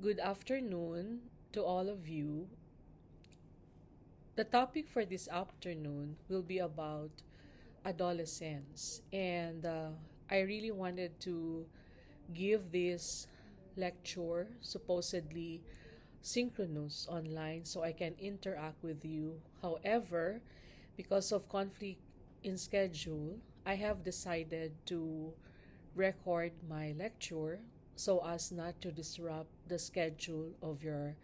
Good afternoon to all of you. The topic for this afternoon will be about adolescence, and I really wanted to give this lecture, supposedly synchronous online, so I can interact with you. However, because of conflict in schedule, I have decided to record my lecture so as not to disrupt the schedule of your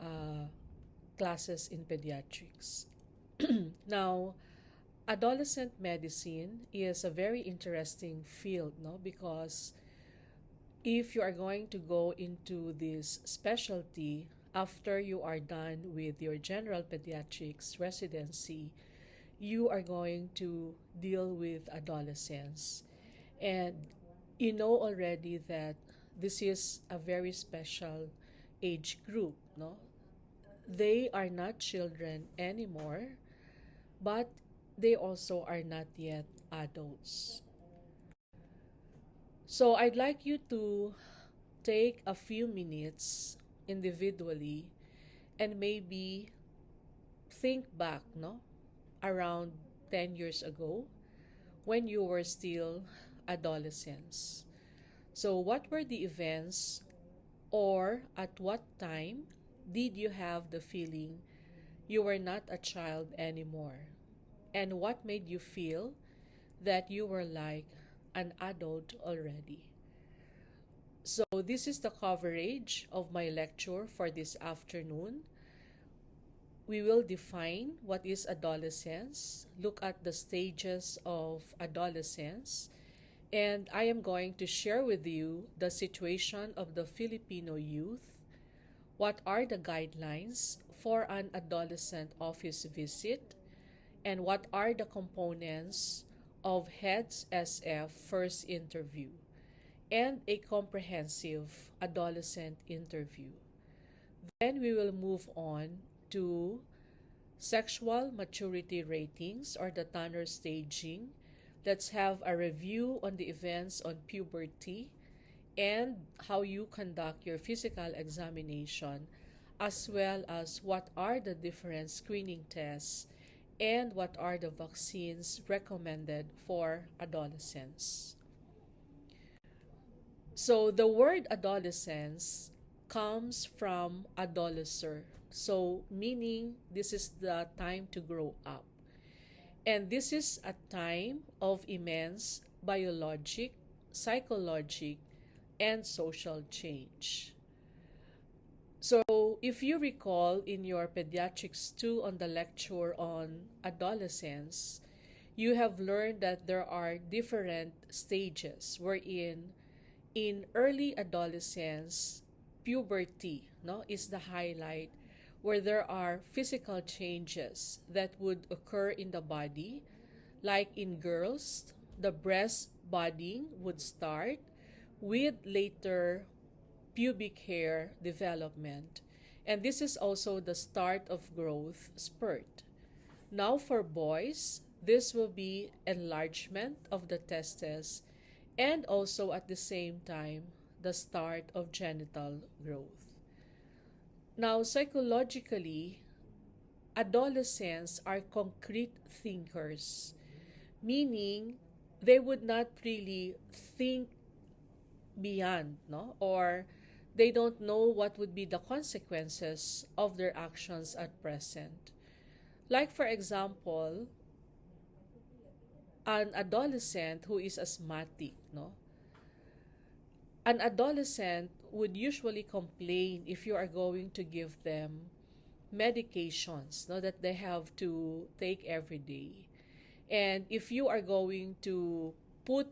uh, classes in pediatrics. Now, adolescent medicine is a very interesting field, no? Because if you are going to go into this specialty after you are done with your general pediatrics residency, you are going to deal with adolescents. And you know already that this is a very special age group, no? They are not children anymore, but they also are not yet adults. So I'd like you to take a few minutes individually and maybe think back, no? Around 10 years ago when you were still adolescents. So what were the events or at what time did you have the feeling you were not a child anymore? And what made you feel that you were like an adult already? So, this is the coverage of my lecture for this afternoon. We will define what is adolescence, look at the stages of adolescence, and I am going to share with you the situation of the Filipino youth. What are the guidelines for an adolescent office visit? And what are the components of HEADS SF first interview and a comprehensive adolescent interview? Then we will move on to sexual maturity ratings or the Tanner staging. Let's have a review on the events on puberty and how you conduct your physical examination, as well as what are the different screening tests and what are the vaccines recommended for adolescents. So the word adolescence comes from adolescer. So meaning this is the time to grow up. And this is a time of immense biologic, psychologic, and social change. So, if you recall in your Pediatrics 2 on the lecture on adolescence, you have learned that there are different stages wherein in early adolescence, puberty, no, is the highlight where there are physical changes that would occur in the body. Like in girls, the breast budding would start with later pubic hair development. And this is also the start of growth spurt. Now for boys, this will be enlargement of the testes and also at the same time the start of genital growth. Now psychologically, adolescents are concrete thinkers, meaning they would not really think beyond, no? Or they don't know what would be the consequences of their actions at present. Like for example, an adolescent who is asthmatic, no? An adolescent would usually complain if you are going to give them medications, no, that they have to take every day. And if you are going to put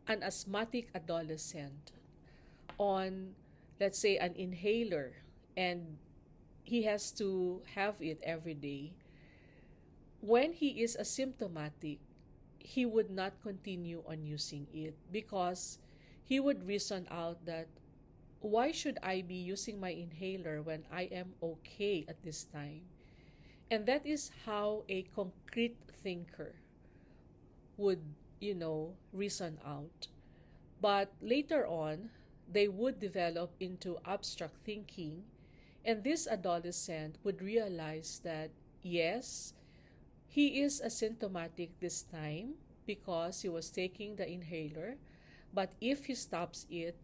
an asthmatic adolescent on, let's say, an inhaler, and he has to have it every day, when he is asymptomatic, he would not continue on using it because he would reason out that why should I be using my inhaler when I am okay at this time? And that is how a concrete thinker would, reason out. But later on, they would develop into abstract thinking, and this adolescent would realize that, yes, he is asymptomatic this time because he was taking the inhaler, but if he stops it,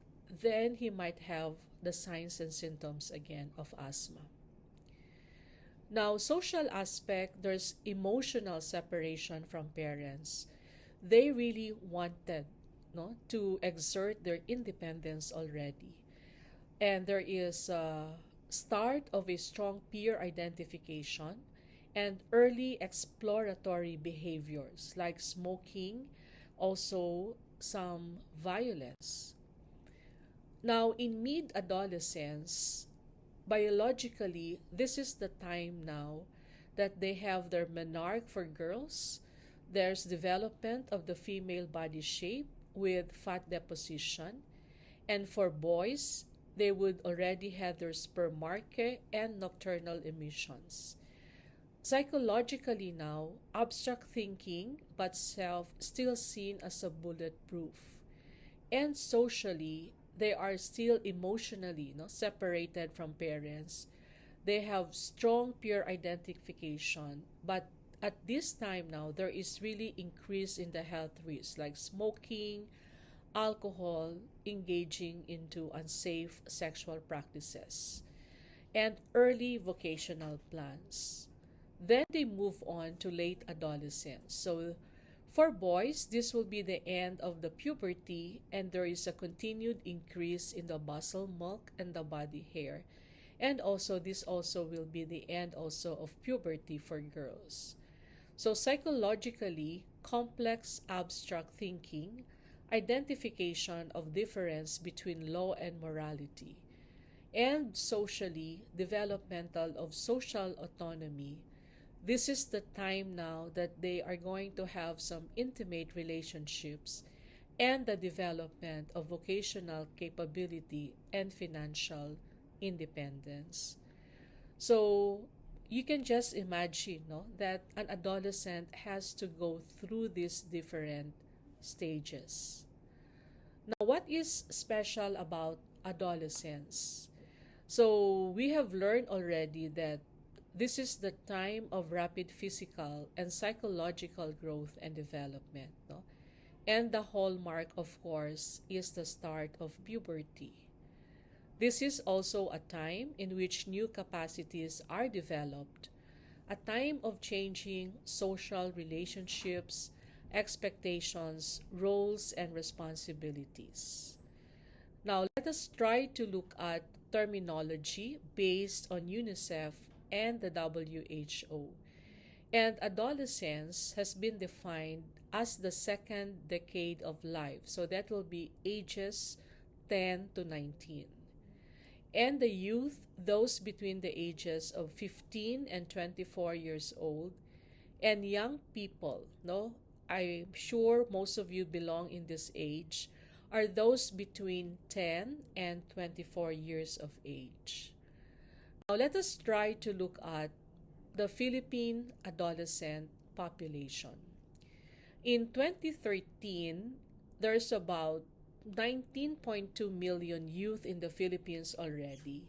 then he might have the signs and symptoms again of asthma. Now, social aspect, there's emotional separation from parents. They really wanted, no, to exert their independence already. And there is a start of a strong peer identification and early exploratory behaviors like smoking, also some violence. Now, in mid adolescence, biologically, this is the time now that they have their menarche for girls. There's development of the female body shape with fat deposition. And for boys, they would already have their spermarche and nocturnal emissions. Psychologically now, abstract thinking but self still seen as a bulletproof. And socially, they are still emotionally, no, separated from parents. They have strong peer identification, but at this time now, there is really increase in the health risks like smoking, alcohol, engaging into unsafe sexual practices, and early vocational plans. Then they move on to late adolescence. So for boys, this will be the end of the puberty, and there is a continued increase in the basal milk and the body hair. And also this also will be the end also of puberty for girls. So psychologically, complex abstract thinking, identification of difference between law and morality, and socially, developmental of social autonomy. This is the time now that they are going to have some intimate relationships and the development of vocational capability and financial independence. So you can just imagine, no, that an adolescent has to go through these different stages. Now, what is special about adolescence? So we have learned already that this is the time of rapid physical and psychological growth and development. No? And the hallmark, of course, is the start of puberty. This is also a time in which new capacities are developed, a time of changing social relationships, expectations, roles, and responsibilities. Now, let us try to look at terminology based on UNICEF and the WHO. And adolescence has been defined as the second decade of life. So that will be ages 10 to 19. And the youth, those between the ages of 15 and 24 years old, and young people, no? I'm sure most of you belong in this age, are those between 10 and 24 years of age. Now let us try to look at the Philippine adolescent population. In 2013, there's about 19.2 million youth in the Philippines already,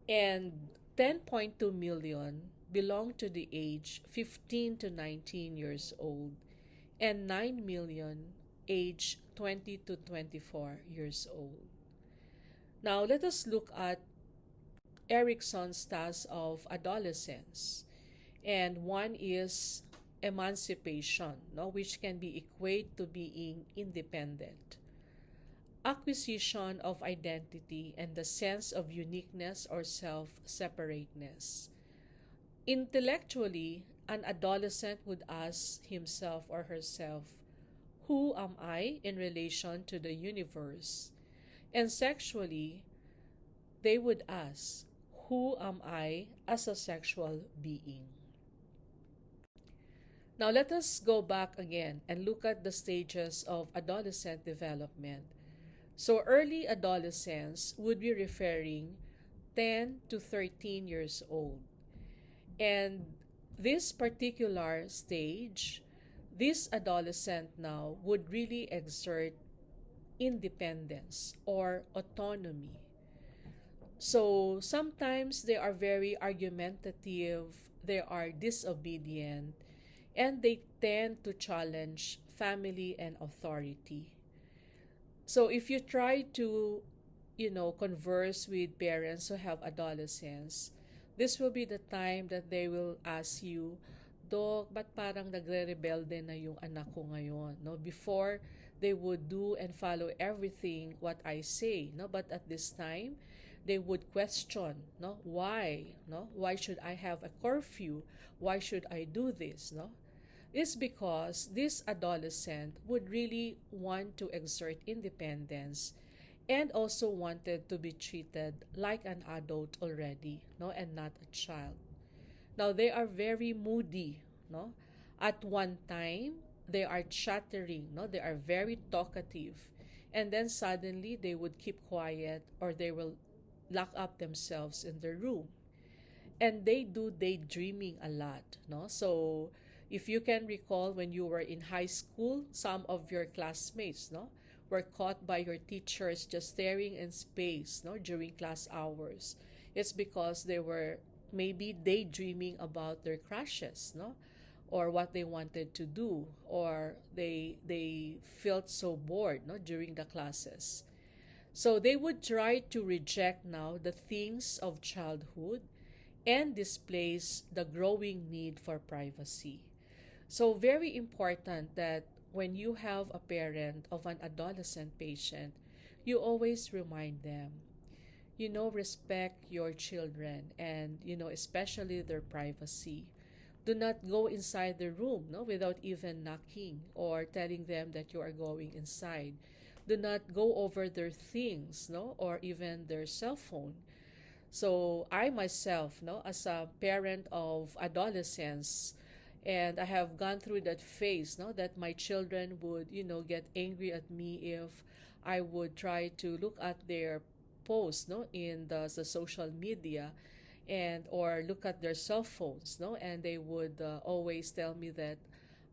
and 10.2 million belong to the age 15 to 19 years old, and 9 million age 20 to 24 years old. Now, let us look at Erickson's task of adolescence. And one is emancipation, no, which can be equated to being independent. Acquisition of identity and the sense of uniqueness or self-separateness. Intellectually, an adolescent would ask himself or herself, who am I in relation to the universe? And sexually, they would ask, who am I as a sexual being? Now let us go back again and look at the stages of adolescent development. So early adolescence would be referring 10 to 13 years old. And this particular stage, this adolescent now would really exert independence or autonomy. So sometimes they are very argumentative, they are disobedient, and they tend to challenge family and authority. So if you try to, converse with parents who have adolescents, this will be the time that they will ask you, Dok, ba't parang nagre-rebelde na yung anak ko ngayon? No? Before, they would do and follow everything what I say. No? But at this time, they would question, no? Why? No? Why should I have a curfew? Why should I do this? No? Is because this adolescent would really want to exert independence and also wanted to be treated like an adult already, no, and not a child. Now they are very moody, no? At one time, they are chattering, no? They are very talkative. And then suddenly they would keep quiet or they will lock up themselves in their room. And they do daydreaming a lot, no? So if you can recall when you were in high school, some of your classmates, no, were caught by your teachers just staring in space, no, during class hours. It's because they were maybe daydreaming about their crushes, no, or what they wanted to do, or they felt so bored, no, during the classes. So they would try to reject now the things of childhood and displays the growing need for privacy. So, very important that when you have a parent of an adolescent patient, you always remind them, respect your children and, especially their privacy. Do not go inside the room, no, without even knocking or telling them that you are going inside. Do not go over their things, no, or even their cell phone. So I myself, no, as a parent of adolescents, and I have gone through that phase, no, that my children would, get angry at me if I would try to look at their posts, no, in the social media, and or look at their cell phones, no, and they would always tell me that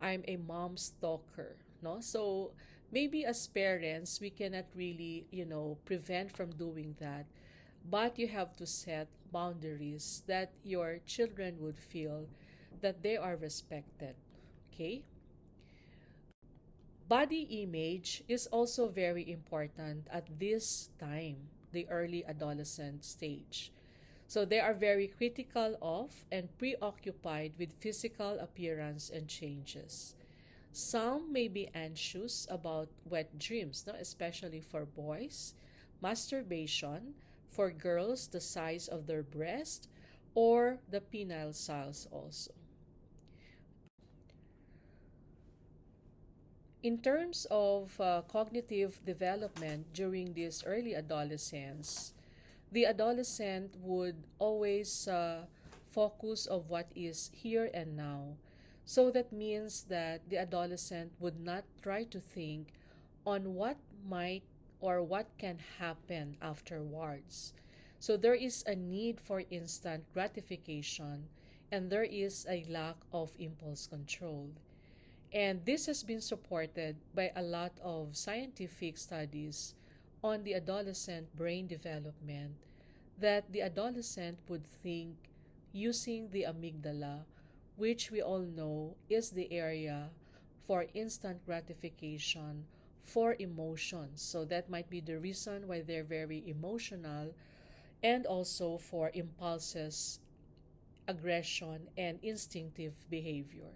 I'm a mom stalker, no. So maybe as parents we cannot really, prevent from doing that, but you have to set boundaries that your children would feel that they are respected. Okay? Body image is also very important at this time, the early adolescent stage. So they are very critical of and preoccupied with physical appearance and changes. Some may be anxious about wet dreams, no? Especially for boys, masturbation, for girls, the size of their breast, or the penile cells also. In terms of cognitive development during this early adolescence, the adolescent would always focus of what is here and now. So that means that the adolescent would not try to think on what might or what can happen afterwards. So there is a need for instant gratification and there is a lack of impulse control. And this has been supported by a lot of scientific studies on the adolescent brain development that the adolescent would think using the amygdala, which we all know is the area for instant gratification for emotions. So that might be the reason why they're very emotional, and also for impulses, aggression, and instinctive behavior.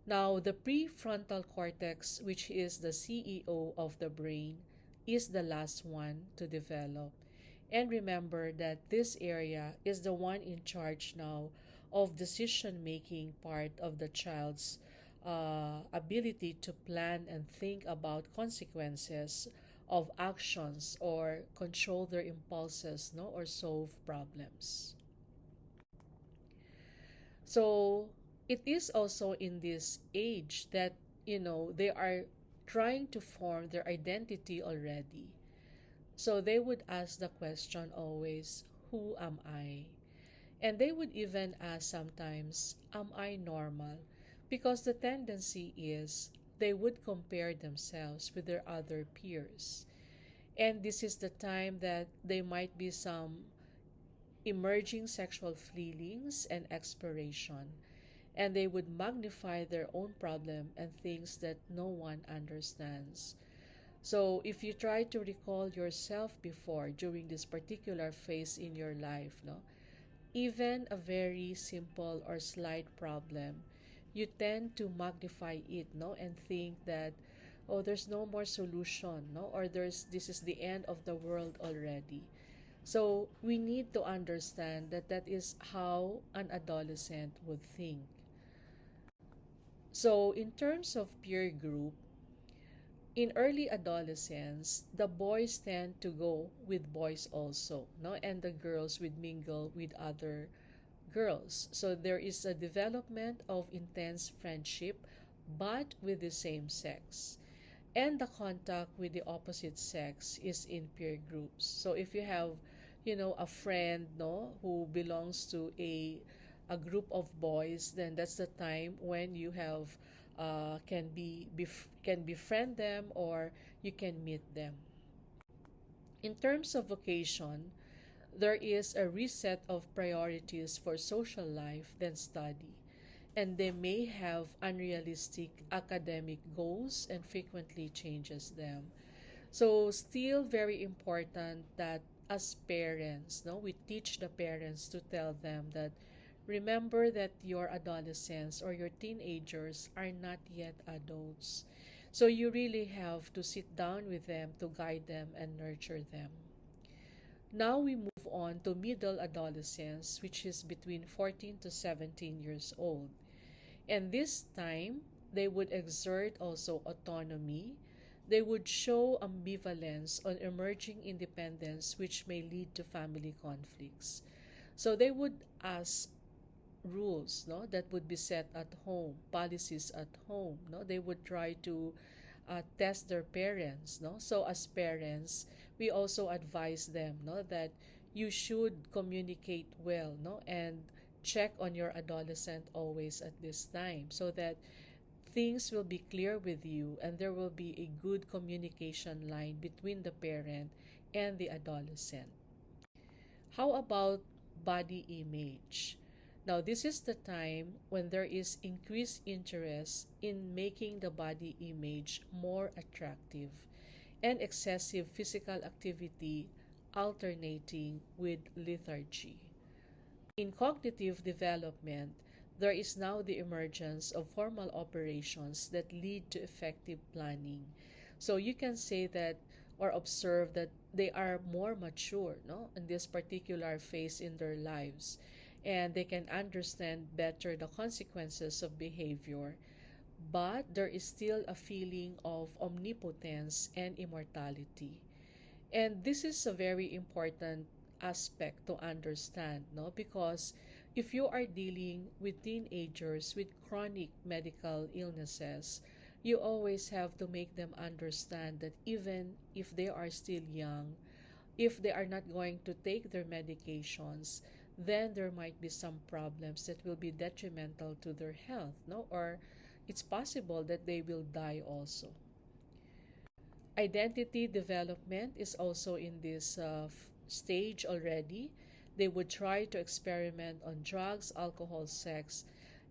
Now, the prefrontal cortex, which is the CEO of the brain, is the last one to develop. And remember that this area is the one in charge now of decision making part of the child's ability to plan and think about consequences of actions or control their impulses, no, or solve problems. So it is also in this age that, they are trying to form their identity already. So they would ask the question always, who am I? And they would even ask sometimes, am I normal? Because the tendency is they would compare themselves with their other peers. And this is the time that there might be some emerging sexual feelings and exploration, and they would magnify their own problem and things that no one understands. So, if you try to recall yourself before during this particular phase in your life, no, even a very simple or slight problem, you tend to magnify it, no, and think that, oh, there's no more solution, no, or there's this is the end of the world already. So we need to understand that that is how an adolescent would think. So in terms of peer group, in early adolescence, the boys tend to go with boys also, no, and the girls would mingle with other girls. So there is a development of intense friendship, but with the same sex. And the contact with the opposite sex is in peer groups. So if you have, a friend, no, who belongs to a group of boys, then that's the time when you have can befriend them or you can meet them. In terms of vocation, there is a reset of priorities for social life than study, and they may have unrealistic academic goals and frequently changes them. So still very important that as parents, no, we teach the parents to tell them that remember that your adolescents or your teenagers are not yet adults. So you really have to sit down with them to guide them and nurture them. Now we move on to middle adolescence, which is between 14 to 17 years old. And this time, they would exert also autonomy. They would show ambivalence on emerging independence, which may lead to family conflicts. So they would ask rules, no, that would be set at home, policies at home, no. They would try to test their parents, no. So as parents, we also advise them, no, that you should communicate well, no, and check on your adolescent always at this time so that things will be clear with you and there will be a good communication line between the parent and the adolescent. How about body image? Now, this is the time when there is increased interest in making the body image more attractive and excessive physical activity alternating with lethargy. In cognitive development, there is now the emergence of formal operations that lead to effective planning. So you can say that or observe that they are more mature, no, in this particular phase in their lives, and they can understand better the consequences of behavior. But there is still a feeling of omnipotence and immortality. And this is a very important aspect to understand, no? Because if you are dealing with teenagers with chronic medical illnesses, you always have to make them understand that even if they are still young, if they are not going to take their medications, then there might be some problems that will be detrimental to their health, no? Or it's possible that they will die also. Identity development is also in this stage already. They would try to experiment on drugs, alcohol, sex,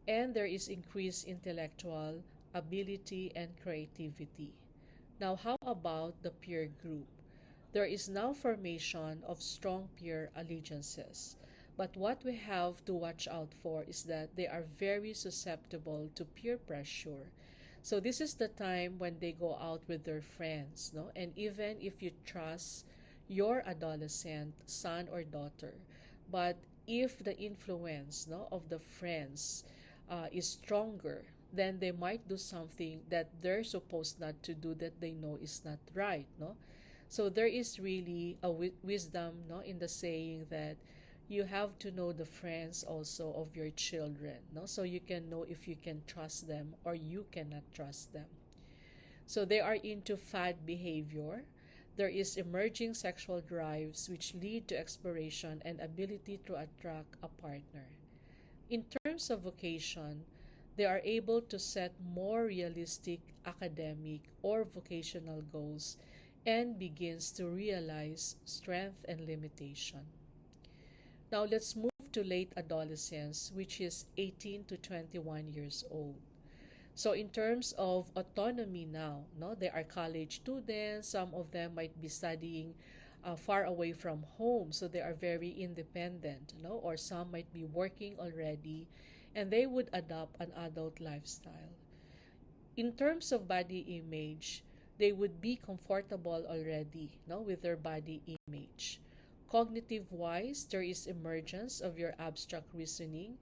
and there is increased intellectual ability and creativity. Now, how about the peer group? There is now formation of strong peer allegiances. But what we have to watch out for is that they are very susceptible to peer pressure. So this is the time when they go out with their friends, no? And even if you trust your adolescent son or daughter, but if the influence, no, of the friends is stronger, then they might do something that they're supposed not to do that they know is not right, no? So there is really a wisdom, no, in the saying that you have to know the friends also of your children, no, so you can know if you can trust them or you cannot trust them. So they are into fad behavior. There is emerging sexual drives which lead to exploration and ability to attract a partner. In terms of vocation, they are able to set more realistic academic or vocational goals and begins to realize strength and limitation. Now let's move to late adolescence, which is 18 to 21 years old. So in terms of autonomy now, no, they are college students. Some of them might be studying far away from home, so they are very independent, no, or some might be working already, and they would adopt an adult lifestyle. In terms of body image, they would be comfortable already, no, with their body image. Cognitive wise, there is emergence of your abstract reasoning.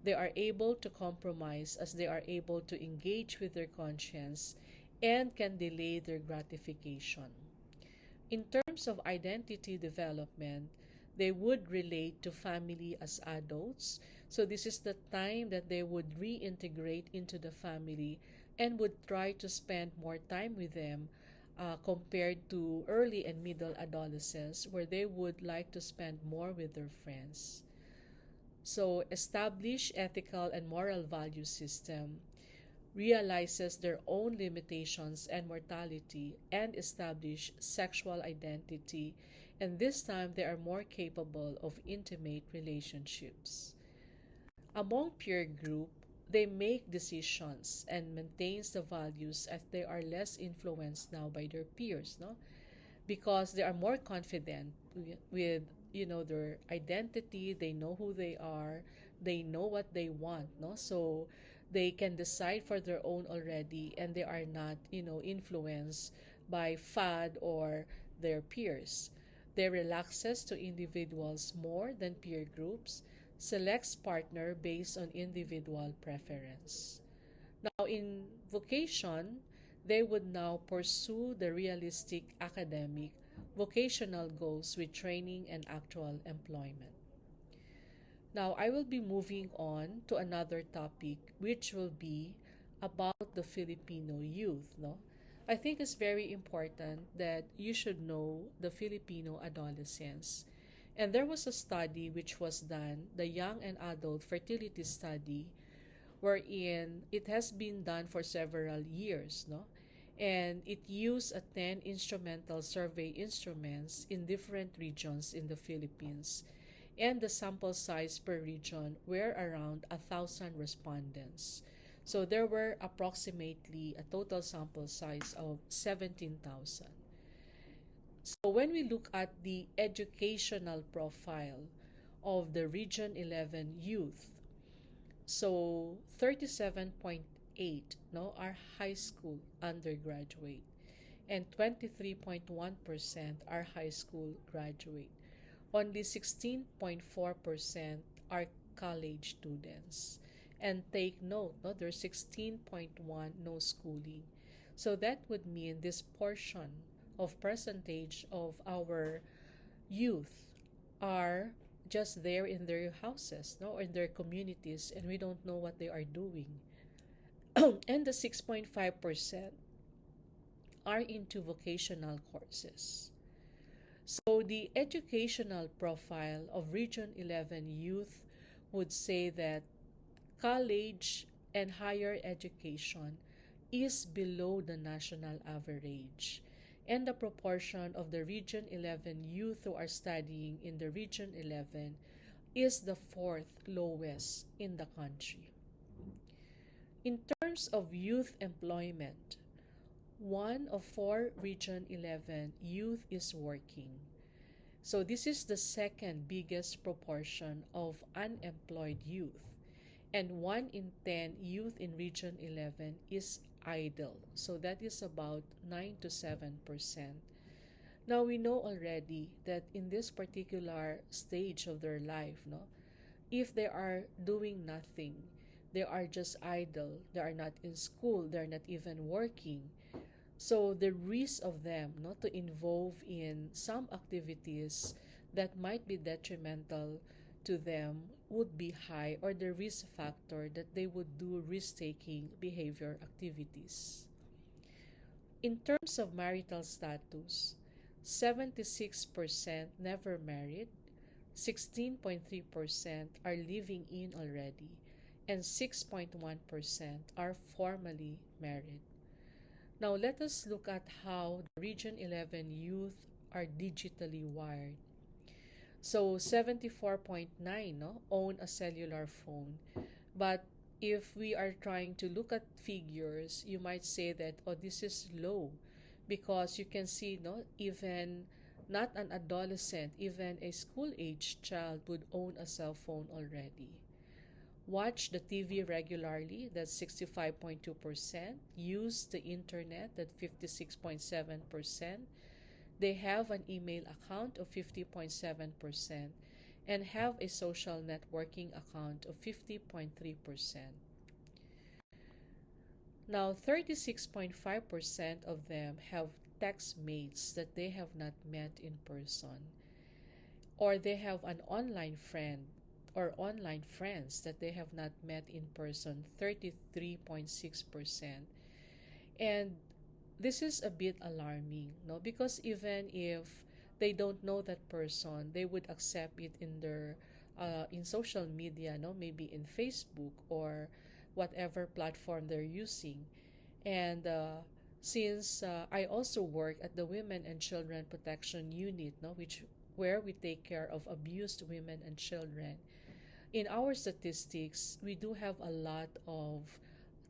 They are able to compromise as they are able to engage with their conscience and can delay their gratification. In terms of identity development, they would relate to family as adults. So, this is the time that they would reintegrate into the family and would try to spend more time with them compared to early and middle adolescence, where they would like to spend more with their friends. So, establish ethical and moral value system realizes their own limitations and mortality and establish sexual identity, and this time they are more capable of intimate relationships. Among peer group, they make decisions and maintains the values as they are less influenced now by their peers, no? Because they are more confident with their identity. They know who they are, they know what they want, no, so they can decide for their own already, and they are not influenced by fad or their peers. They relaxes to individuals more than peer groups, selects partner based on individual preference. Now, in vocation, they would now pursue the realistic academic vocational goals with training and actual employment. Now, I will be moving on to another topic, which will be about the Filipino youth. No, I think it's very important that you should know the Filipino adolescents. And there was a study which was done, the Young and Adult Fertility Study, wherein it has been done for several years, no? And it used a 10 instrumental survey instruments in different regions in the Philippines. And the sample size per region were around 1,000 respondents. So there were approximately a total sample size of 17,000. So when we look at the educational profile of the Region 11 youth, so 37.8 no are high school undergraduate, and 23.1% are high school graduate. Only 16.4% are college students. And take note, no, there's 16.1 no schooling. So that would mean this portion of percentage of our youth are just there in their houses, no, or in their communities, and we don't know what they are doing. And the 6.5% are into vocational courses. So the educational profile of Region 11 youth would say that college and higher education is below the national average. And the proportion of the Region 11 youth who are studying in the Region 11 is the fourth lowest in the country. In terms of youth employment, 1 of 4 Region 11 youth is working. So this is the second biggest proportion of unemployed youth. And 1 in 10 youth in Region 11 is idle. So that is about 9 to 7%. Now we know already that in this particular stage of their life, no, if they are doing nothing, they are just idle, they are not in school, they're not even working. So the risk of them not to involve in some activities that might be detrimental to them would be high, or the risk factor that they would do risk-taking behavior activities. In terms of marital status, 76% never married, 16.3% are living in already, and 6.1% are formally married. Now, let us look at how the Region 11 youth are digitally wired. So, 74.9 no, own a cellular phone. But if we are trying to look at figures, you might say that, oh, this is low because you can see, no, even not an adolescent, even a school age child would own a cell phone already. Watch the TV regularly, that's 65.2%. Use the internet, that's 56.7%. They have an email account of 50.7% and have a social networking account of 50.3%. Now, 36.5% of them have text mates that they have not met in person, or they have an online friend or online friends that they have not met in person, 33.6%. And this is a bit alarming, no? Because even if they don't know that person, they would accept it in their in social media, no? Maybe in Facebook or whatever platform they're using. And since I also work at the Women and Children Protection Unit, no, which where we take care of abused women and children, in our statistics, we do have a lot of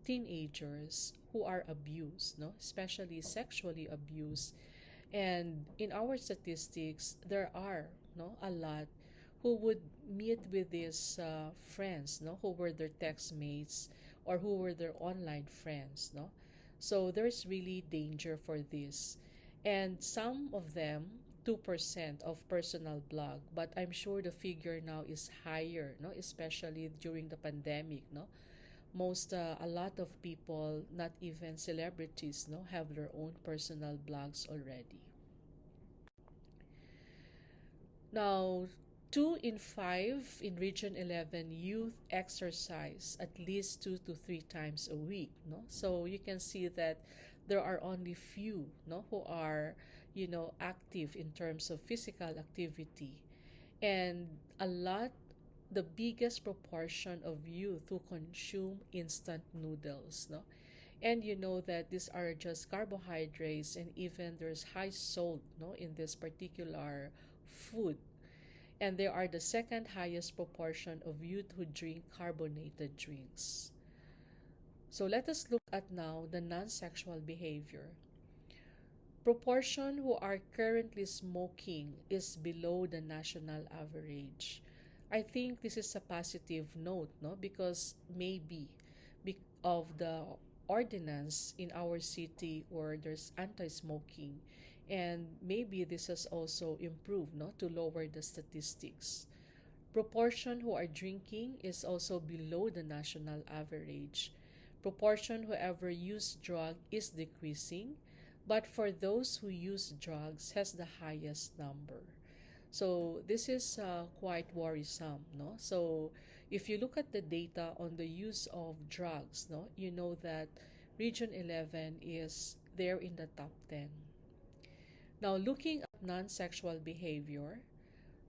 teenagers who are abused, no, especially sexually abused. And in our statistics, there are no a lot who would meet with these friends, no, who were their text mates or who were their online friends, no. So there's really danger for this, and some of them 2% of personal blog, but I'm sure the figure now is higher, no, especially during the pandemic, no. Most a lot of people, not even celebrities, no, have their own personal blogs already. Now, 2 in 5 in Region 11 youth exercise at least 2 to 3 times a week. No, so you can see that there are only few, no, who are active in terms of physical activity, and a lot, the biggest proportion of youth who consume instant noodles. No, and you know that these are just carbohydrates, and even there's high salt, no, in this particular food, and they are the second highest proportion of youth who drink carbonated drinks. So let us look at now the non-sexual behavior. Proportion who are currently smoking is below the national average. I think this is a positive note, no, because maybe of the ordinance in our city where there's anti-smoking, and maybe this has also improved, no, to lower the statistics. Proportion who are drinking is also below the national average. Proportion whoever use drug is decreasing, but for those who use drugs has the highest number. So this is quite worrisome, no? So if you look at the data on the use of drugs, no, you know that Region 11 is there in the top 10. Now, looking at non-sexual behavior,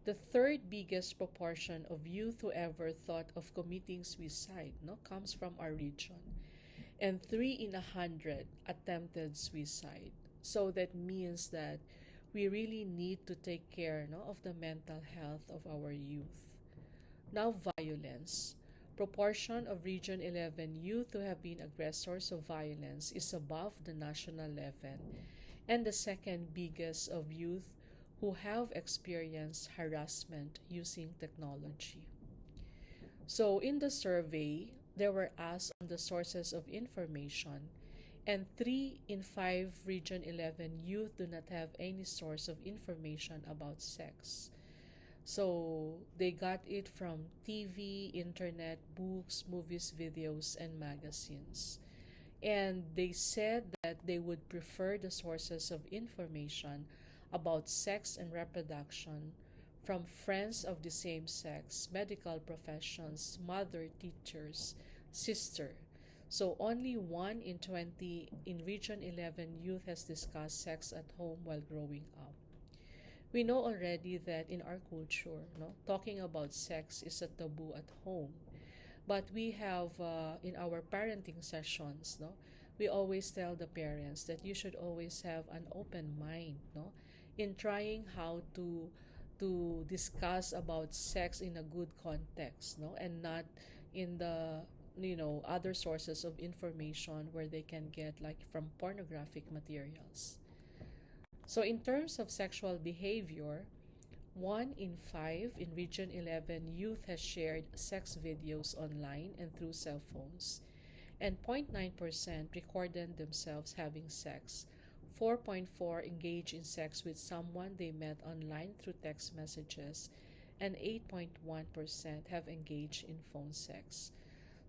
the third biggest proportion of youth who ever thought of committing suicide, no, comes from our region, and 3 in 100 attempted suicide. So that means that we really need to take care, no, of the mental health of our youth. Now, violence. Proportion of Region 11 youth who have been aggressors of violence is above the national level, and the second biggest of youth who have experienced harassment using technology. So, in the survey, they were asked on the sources of information, and 3 in 5 Region 11 youth do not have any source of information about sex. So, they got it from TV, internet, books, movies, videos, and magazines. And they said that they would prefer the sources of information about sex and reproduction from friends of the same sex, medical professions, mother, teachers, sister. So only 1 in 20 in Region 11 youth has discussed sex at home while growing up. We know already that in our culture, no, talking about sex is a taboo at home. But we have in our parenting sessions, no, we always tell the parents that you should always have an open mind, no, in trying how to discuss about sex in a good context, no, and not in the other sources of information where they can get like from pornographic materials. So in terms of sexual behavior, 1 in 5 in Region 11 youth has shared sex videos online and through cell phones, and 0.9% recorded themselves having sex. 4.4 engage in sex with someone they met online through text messages, and 8.1% have engaged in phone sex.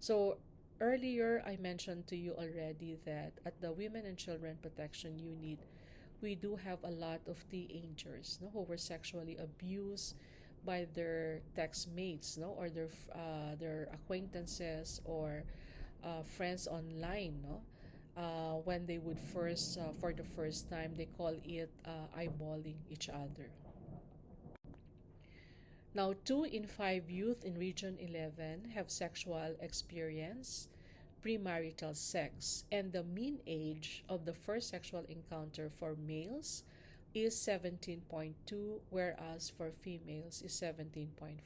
So earlier I mentioned to you already that at the Women and Children Protection Unit, we do have a lot of teenagers, no, who were sexually abused by their text mates, no, or their acquaintances or friends online, no. When they would first, for the first time, they call it eyeballing each other. Now, 2 in 5 youth in Region 11 have sexual experience, premarital sex, and the mean age of the first sexual encounter for males is 17.2, whereas for females is 17.4.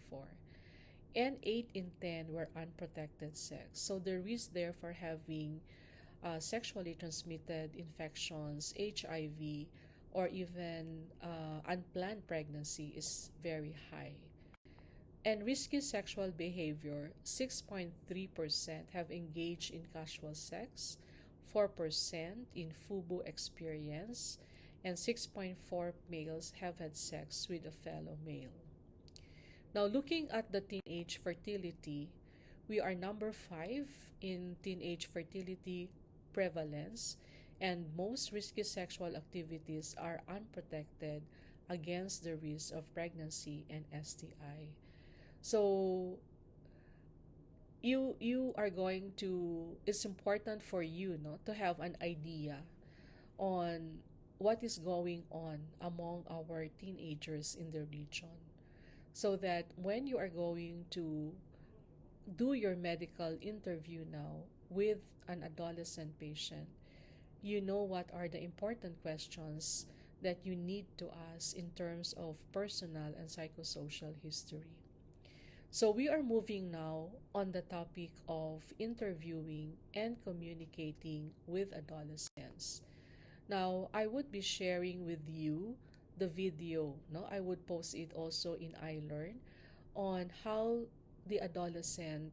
And 8 in 10 were unprotected sex. So the risk there for having sexually transmitted infections, HIV, or even unplanned pregnancy is very high. And risky sexual behavior, 6.3% have engaged in casual sex, 4% in FUBU experience, and 6.4 males have had sex with a fellow male. Now, looking at the teenage fertility, we are number 5 in teenage fertility prevalence, and most risky sexual activities are unprotected against the risk of pregnancy and STI. So you are going to, it's important for you, no, to have an idea on what is going on among our teenagers in the region, so that when you are going to do your medical interview now with an adolescent patient, you know what are the important questions that you need to ask in terms of personal and psychosocial history. So we are moving now on the topic of interviewing and communicating with adolescents. Now, I would be sharing with you the video, no? I would post it also in iLearn on how the adolescent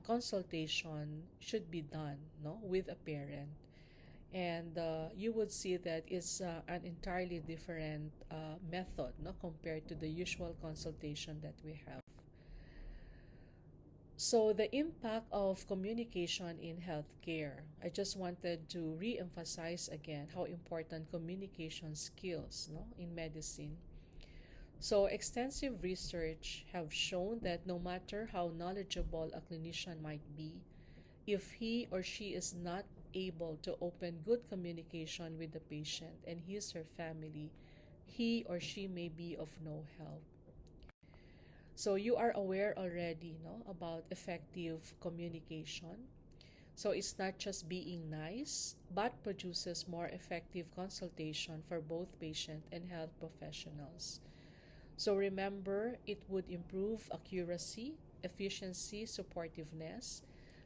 consultation should be done, no, with a parent. And you would see that it's an entirely different method, no, compared to the usual consultation that we have. So the impact of communication in healthcare, I just wanted to re-emphasize again how important communication skills, no, in medicine. So extensive research have shown that no matter how knowledgeable a clinician might be, if he or she is not able to open good communication with the patient and his or her family, he or she may be of no help. So you are aware already, no, about effective communication. So it's not just being nice, but produces more effective consultation for both patient and health professionals. So remember, it would improve accuracy, efficiency, supportiveness,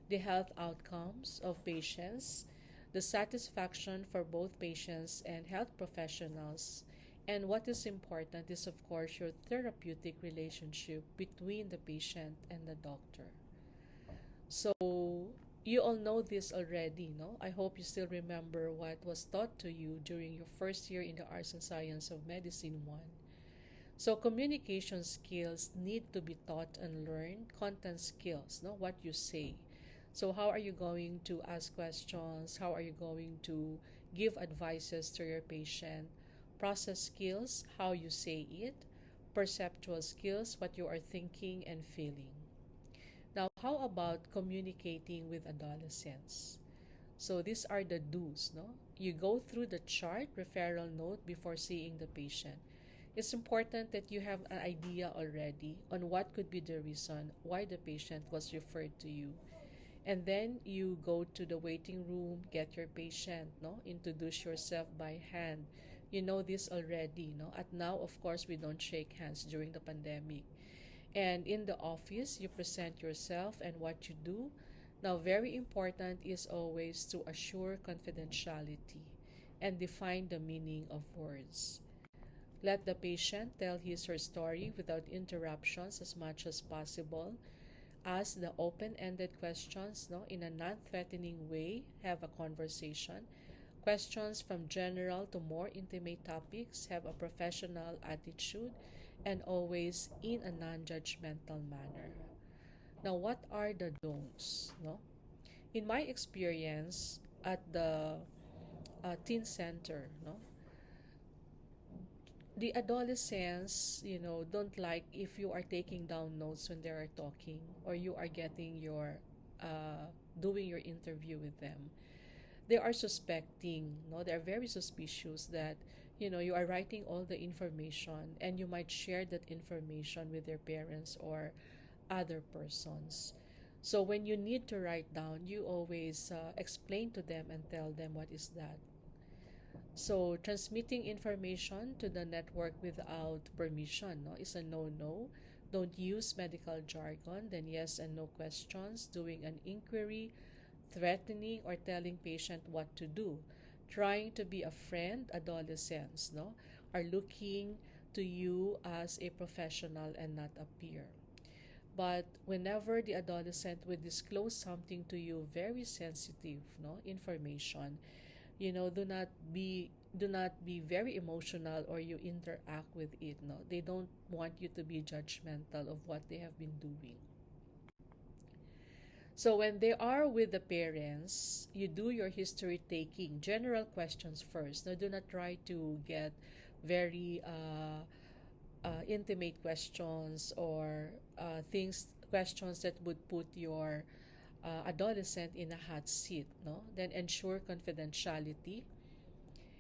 the health outcomes of patients, the satisfaction for both patients and health professionals, and what is important is, of course, your therapeutic relationship between the patient and the doctor. So, you all know this already, no? I hope you still remember what was taught to you during your first year in the Arts and Science of Medicine 1. So communication skills need to be taught and learned. Content skills, no, what you say. So how are you going to ask questions? How are you going to give advices to your patient? Process skills, how you say it. Perceptual skills, what you are thinking and feeling. Now, how about communicating with adolescents? So these are the do's, no? You go through the chart referral note before seeing the patient. It's important that you have an idea already on what could be the reason why the patient was referred to you. And then you go to the waiting room, get your patient, no? Introduce yourself by hand. You know this already, no? At now, of course, we don't shake hands during the pandemic. And in the office, you present yourself and what you do. Now, very important is always to assure confidentiality and define the meaning of words. Let the patient tell his or her story without interruptions as much as possible. Ask the open-ended questions, no, in a non-threatening way. Have a conversation. Questions from general to more intimate topics. Have a professional attitude and always in a non-judgmental manner. Now, what are the don'ts? No, in my experience at the teen center, no, the adolescents, don't like if you are taking down notes when they are talking or you are getting your doing your interview with them. They are suspecting, no, they're very suspicious that you are writing all the information and you might share that information with their parents or other persons. So when you need to write down, you always explain to them and tell them what is that. So transmitting information to the network without permission, no, is a no-no. Don't use medical jargon, then yes and no questions, doing an inquiry, threatening or telling patient what to do. Trying to be a friend, adolescents, no, are looking to you as a professional and not a peer. But whenever the adolescent will disclose something to you very sensitive, no, information, do not be very emotional or you interact with it, no, they don't want you to be judgmental of what they have been doing. So when they are with the parents, you do your history taking general questions first. Now, do not try to get very intimate questions or questions that would put your adolescent in a hot seat, no? Then ensure confidentiality,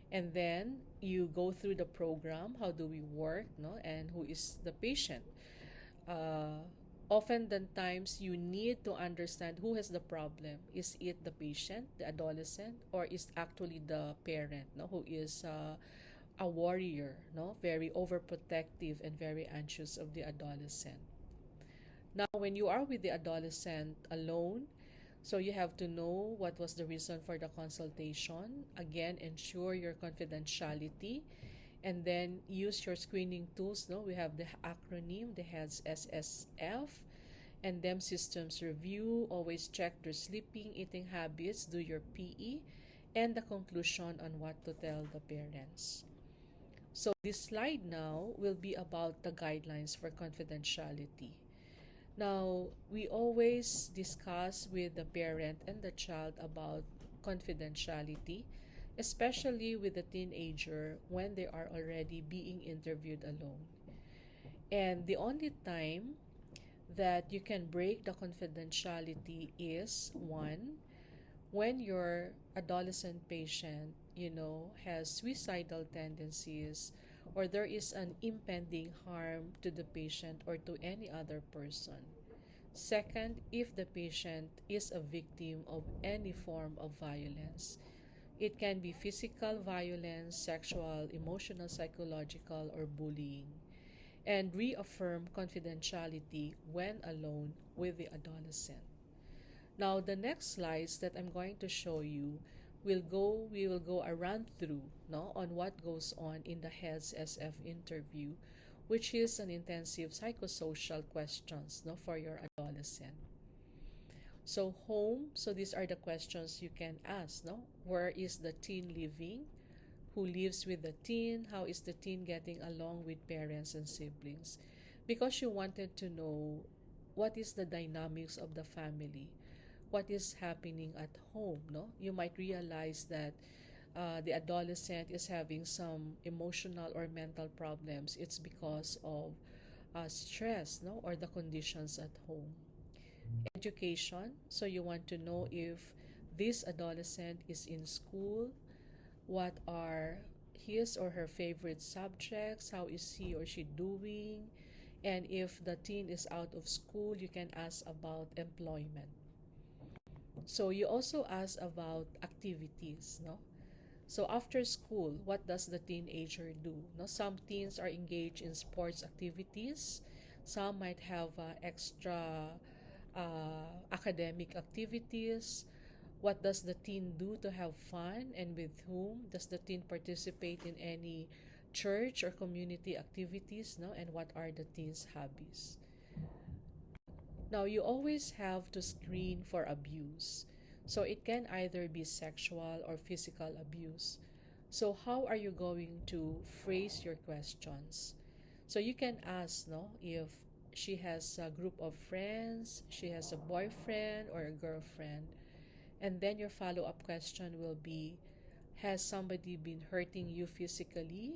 and then you go through the program. How do we work, no? And who is the patient? uh, Often the times you need to understand who has the problem. Is it the patient, the adolescent, or is actually the parent, no, who is a warrior, no, very overprotective and very anxious of the adolescent. Now, when you are with the adolescent alone, so you have to know what was the reason for the consultation. Again, ensure your confidentiality and then use your screening tools. No, we have the acronym, the heads SSF, and them systems review. Always check their sleeping, eating habits, do your PE, and the conclusion on what to tell the parents. So this slide now will be about the guidelines for confidentiality. Now, we always discuss with the parent and the child about confidentiality, especially with the teenager when they are already being interviewed alone. And the only time that you can break the confidentiality is one, when your adolescent patient, has suicidal tendencies or there is an impending harm to the patient or to any other person. Second, if the patient is a victim of any form of violence. It can be physical violence, sexual, emotional, psychological, or bullying. And reaffirm confidentiality when alone with the adolescent. Now, the next slides that I'm going to show you we will go a run through, no, on what goes on in the heads SF interview, which is an intensive psychosocial questions, no, for your adolescent. So home, so these are the questions you can ask, no? Where is the teen living? Who lives with the teen? How is the teen getting along with parents and siblings? Because you wanted to know what is the dynamics of the family, what is happening at home, no? You might realize that the adolescent is having some emotional or mental problems. It's because of stress, no, or the conditions at home. Education, so you want to know if this adolescent is in school, what are his or her favorite subjects, how is he or she doing, and if the teen is out of school, you can ask about employment. So you also ask about activities, no? So after school, what does the teenager do? No, some teens are engaged in sports activities. Some might have extra academic activities. What does the teen do to have fun, and with whom? Does the teen participate in any church or community activities? No, and what are the teen's hobbies? Now, you always have to screen for abuse. So it can either be sexual or physical abuse. So how are you going to phrase your questions? So you can ask, no, if she has a group of friends, she has a boyfriend or a girlfriend, and then your follow-up question will be, has somebody been hurting you physically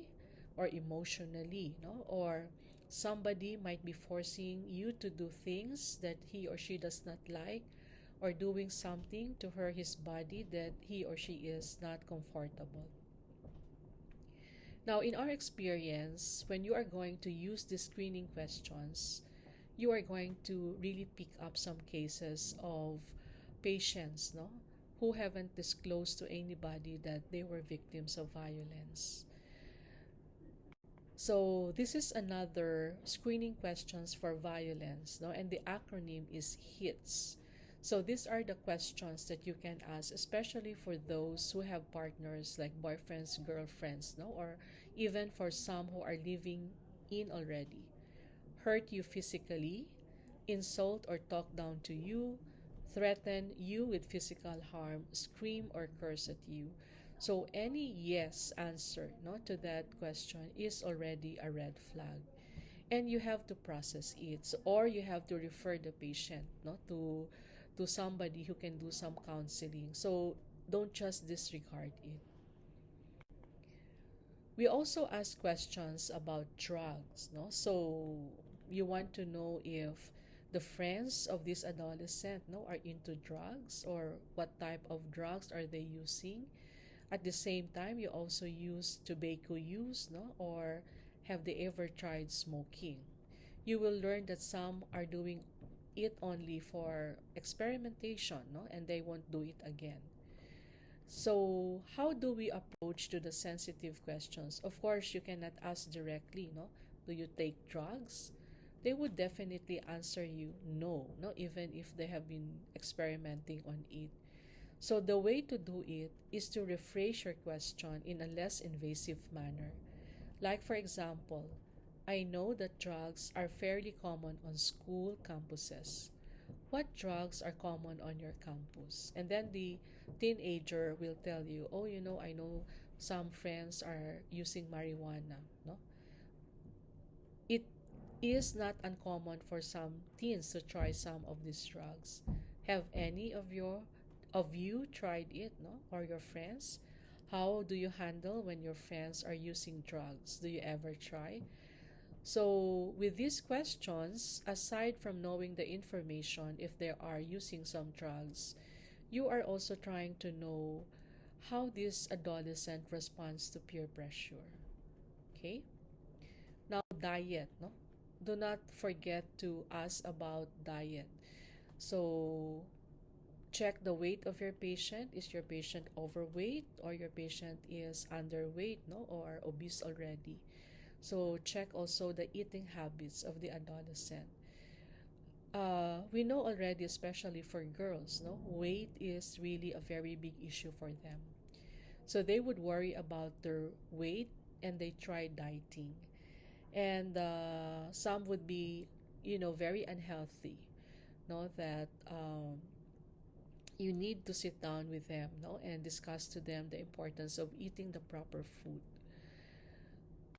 or emotionally, no? Or somebody might be forcing you to do things that he or she does not like, or doing something to her his body that he or she is not comfortable. Now, in our experience, when you are going to use these screening questions, you are going to really pick up some cases of patients, no, who haven't disclosed to anybody that they were victims of violence. So this is another screening questions for violence, no, and the acronym is HITS. So these are the questions that you can ask, especially for those who have partners like boyfriends, girlfriends, no, or even for some who are living in already. Hurt you physically, insult or talk down to you, threaten you with physical harm, scream or curse at you. So any yes answer, no, to that question is already a red flag. And you have to process it. So, or you have to refer the patient, no, to somebody who can do some counseling. So don't just disregard it. We also ask questions about drugs, no? So you want to know if the friends of this adolescent, no, are into drugs, or what type of drugs are they using. At the same time, you also use tobacco use, no, or have they ever tried smoking. You will learn that some are doing it only for experimentation, no, and they won't do it again. So, how do we approach to the sensitive questions? Of course, you cannot ask directly, no? Do you take drugs? They would definitely answer you no, no, even if they have been experimenting on it. So, the way to do it is to rephrase your question in a less invasive manner. Like, for example, I know that drugs are fairly common on school campuses. What drugs are common on your campus? And then the teenager will tell you, oh, I know some friends are using marijuana, no? It is not uncommon for some teens to try some of these drugs. Have any of you tried it, no? Or your friends? How do you handle when your friends are using drugs? Do you ever try? So, with these questions, aside from knowing the information if they are using some drugs, you are also trying to know how this adolescent responds to peer pressure. Okay? Now, diet, no? Do not forget to ask about diet. So, check the weight of your patient. Is your patient overweight, or your patient is underweight, no, or obese already? So check also the eating habits of the adolescent. We know already, especially for girls, no, weight is really a very big issue for them. So they would worry about their weight, and they try dieting. And some would be, very unhealthy, no, that you need to sit down with them, no, and discuss to them the importance of eating the proper food.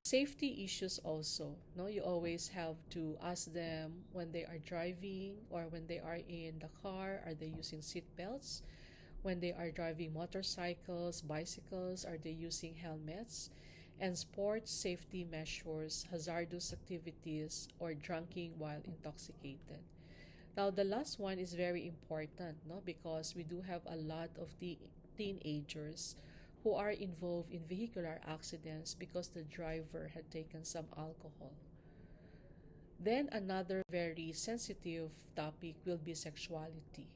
Safety issues also, no, you always have to ask them when they are driving or when they are in the car, are they using seat belts? When they are driving motorcycles, bicycles, are they using helmets? And sports safety measures, hazardous activities, or drinking while intoxicated. Now the last one is very important, no, because we do have a lot of the teenagers who are involved in vehicular accidents because the driver had taken some alcohol. Then another very sensitive topic will be sexuality.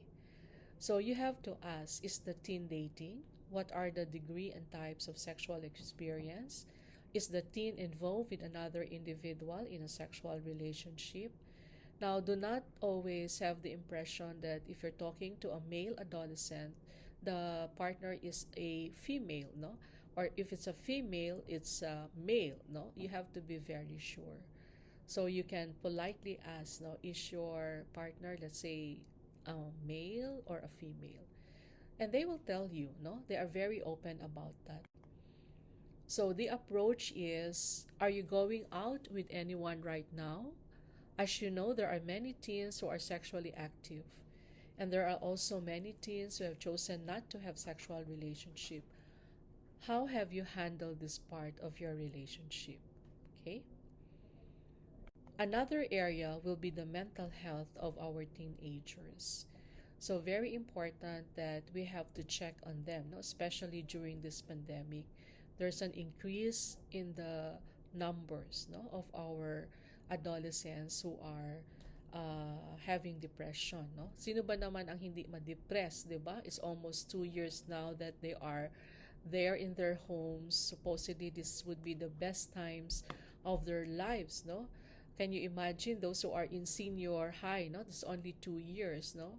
So you have to ask, is the teen dating? What are the degree and types of sexual experience? Is the teen involved with another individual in a sexual relationship? Now, do not always have the impression that if you're talking to a male adolescent, the partner is a female, no? Or if it's a female, it's a male, no? You have to be very sure. So you can politely ask, no, is your partner, let's say, a male or a female? And they will tell you, no? They are very open about that. So the approach is, are you going out with anyone right now? As you know, there are many teens who are sexually active, and there are also many teens who have chosen not to have sexual relationship. How have you handled this part of your relationship? Okay? Another area will be the mental health of our teenagers. So very important that we have to check on them, no? Especially during this pandemic. There's an increase in the numbers, no, of our adolescents who are having depression, no? Sino ba naman ang hindi ma-depress, 'di ba? It's almost 2 years now that they are there in their homes. Supposedly this would be the best times of their lives, no? Can you imagine those who are in senior high, no? This is only 2 years, no?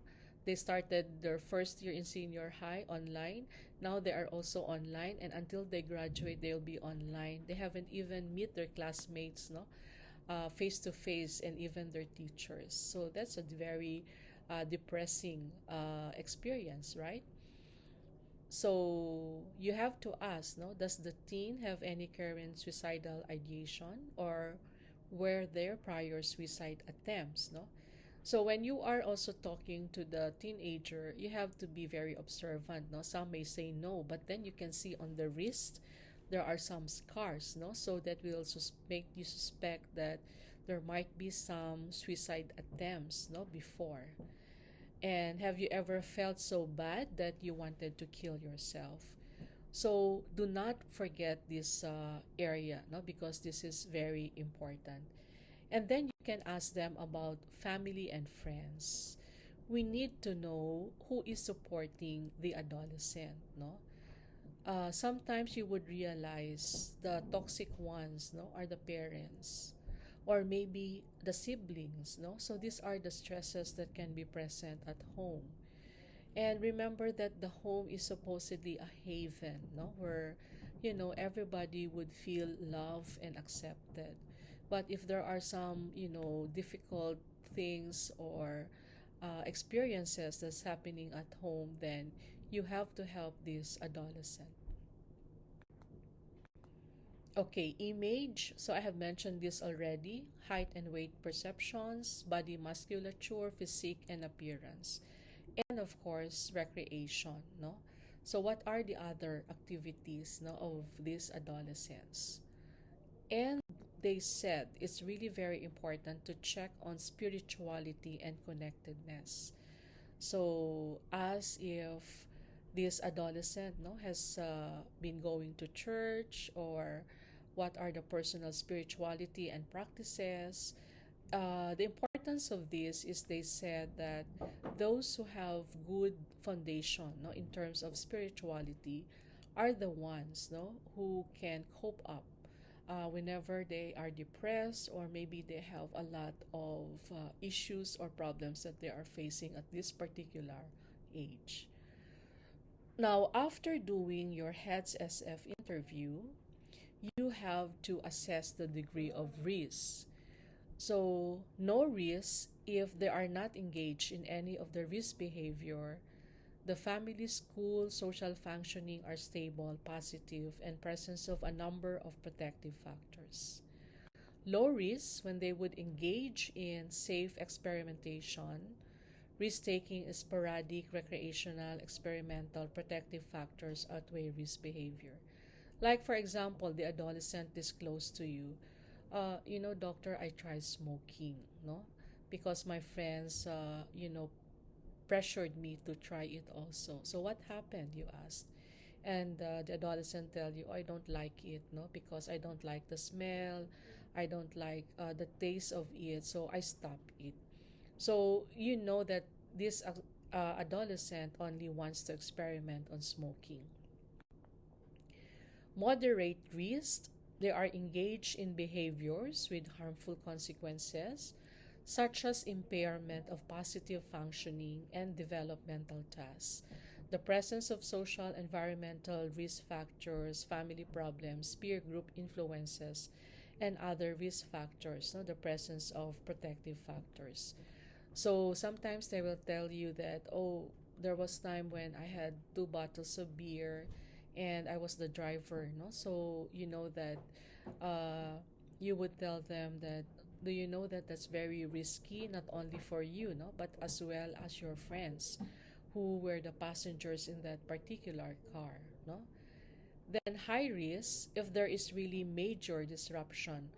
They started their first year in senior high online. Now they are also online, and until they graduate, they'll be online. They haven't even meet their classmates, no, face to face, and even their teachers. So that's a very depressing experience, right? So you have to ask, no, does the teen have any current suicidal ideation, or were there prior suicide attempts, no? So when you are also talking to the teenager, you have to be very observant, no? Some may say no, but then you can see on the wrist there are some scars, no? So that will make you suspect that there might be some suicide attempts, no, before. And have you ever felt so bad that you wanted to kill yourself? So do not forget this area, no, because this is very important. And then you can ask them about family and friends. We need to know who is supporting the adolescent, no? Sometimes you would realize the toxic ones, no, are the parents or maybe the siblings, no? So these are the stresses that can be present at home. And remember that the home is supposedly a haven, no, where everybody would feel loved and accepted. But if there are some difficult things or experiences that's happening at home, then you have to help this adolescent. Okay, image. So I have mentioned this already. Height and weight perceptions, body musculature, physique, and appearance. And of course, recreation, no? So what are the other activities, no, of these adolescents? And they said it's really very important to check on spirituality and connectedness. So as if this adolescent, no, has been going to church, or what are the personal spirituality and practices. The importance of this is they said that those who have good foundation, no, in terms of spirituality are the ones, no, who can cope up whenever they are depressed, or maybe they have a lot of issues or problems that they are facing at this particular age. Now, after doing your HEADS SF interview, you have to assess the degree of risk. So, no risk if they are not engaged in any of the risk behavior. The family, school, social functioning are stable, positive, and presence of a number of protective factors. Low risk when they would engage in safe experimentation. Risk taking is sporadic, recreational, experimental, protective factors outweigh risk behavior. Like, for example, the adolescent disclosed to you, doctor, I tried smoking, no? Because my friends, pressured me to try it also. So what happened, you asked? and the adolescent tell you, "Oh, I don't like it, no, because I don't like the smell, I don't like the taste of it, so I stop it." So you know that this adolescent only wants to experiment on smoking. Moderate risk, they are engaged in behaviors with harmful consequences, such as impairment of positive functioning and developmental tasks. The presence of social, environmental risk factors, family problems, peer group influences, and other risk factors, no? The presence of protective factors. So sometimes they will tell you that, oh, there was time when I had 2 bottles of beer and I was the driver, no? So you know that uh, you would tell them that, do you know that that's very risky, not only for you, no, but as well as your friends who were the passengers in that particular car, no? Then high risk, if there is really major disruption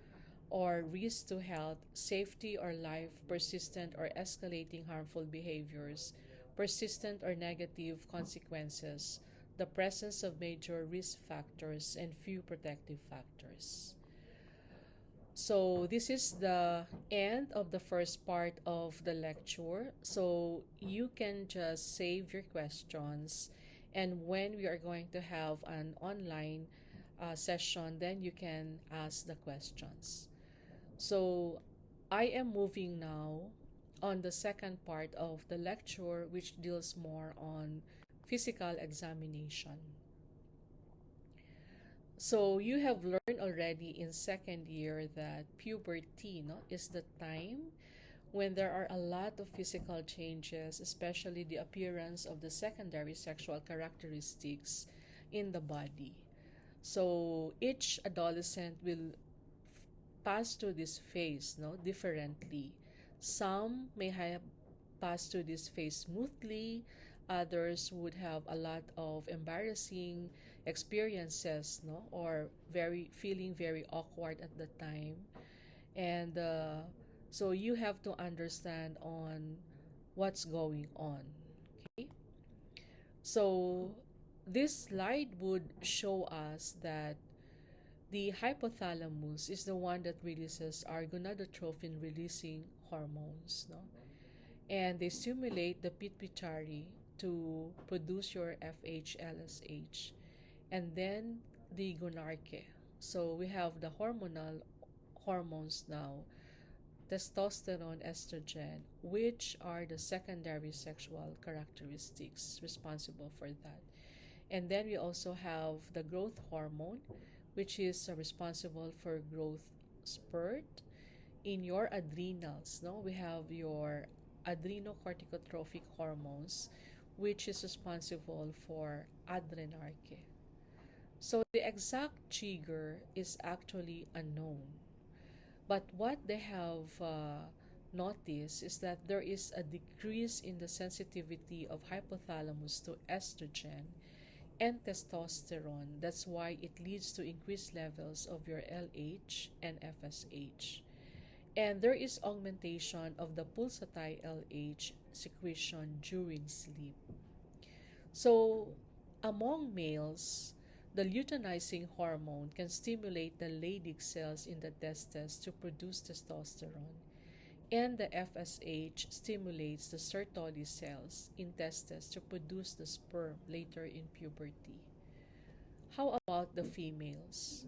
or risk to health, safety, or life, persistent or escalating harmful behaviors, persistent or negative consequences, the presence of major risk factors, and few protective factors. So, this is the end of the first part of the lecture. So, you can just save your questions, and when we are going to have an online session, then you can ask the questions. So I am moving now on the second part of the lecture, which deals more on physical examination. So you have learned already in second year that puberty, no, is the time when there are a lot of physical changes, especially the appearance of the secondary sexual characteristics in the body. So each adolescent will pass through this phase, no, differently. Some may have passed through this phase smoothly, others would have a lot of embarrassing experiences, no, or very feeling very awkward at the time. And so you have to understand on what's going on. Okay, so this slide would show us that the hypothalamus is the one that releases our gonadotrophin releasing hormones, no? And they stimulate the pituitary to produce your FHLSH. And then the gonarche. So we have the hormonal hormones now, testosterone, estrogen, which are the secondary sexual characteristics responsible for that. And then we also have the growth hormone, which is responsible for growth spurt in your adrenals. No, we have your adrenocorticotrophic hormones, which is responsible for adrenarche. So the exact trigger is actually unknown. But what they have noticed is that there is a decrease in the sensitivity of hypothalamus to estrogen and testosterone. That's why it leads to increased levels of your LH and FSH. And there is augmentation of the pulsatile LH secretion during sleep. So, among males, the luteinizing hormone can stimulate the Leydig cells in the testes to produce testosterone, and the FSH stimulates the Sertoli cells in testes to produce the sperm later in puberty. How about the females?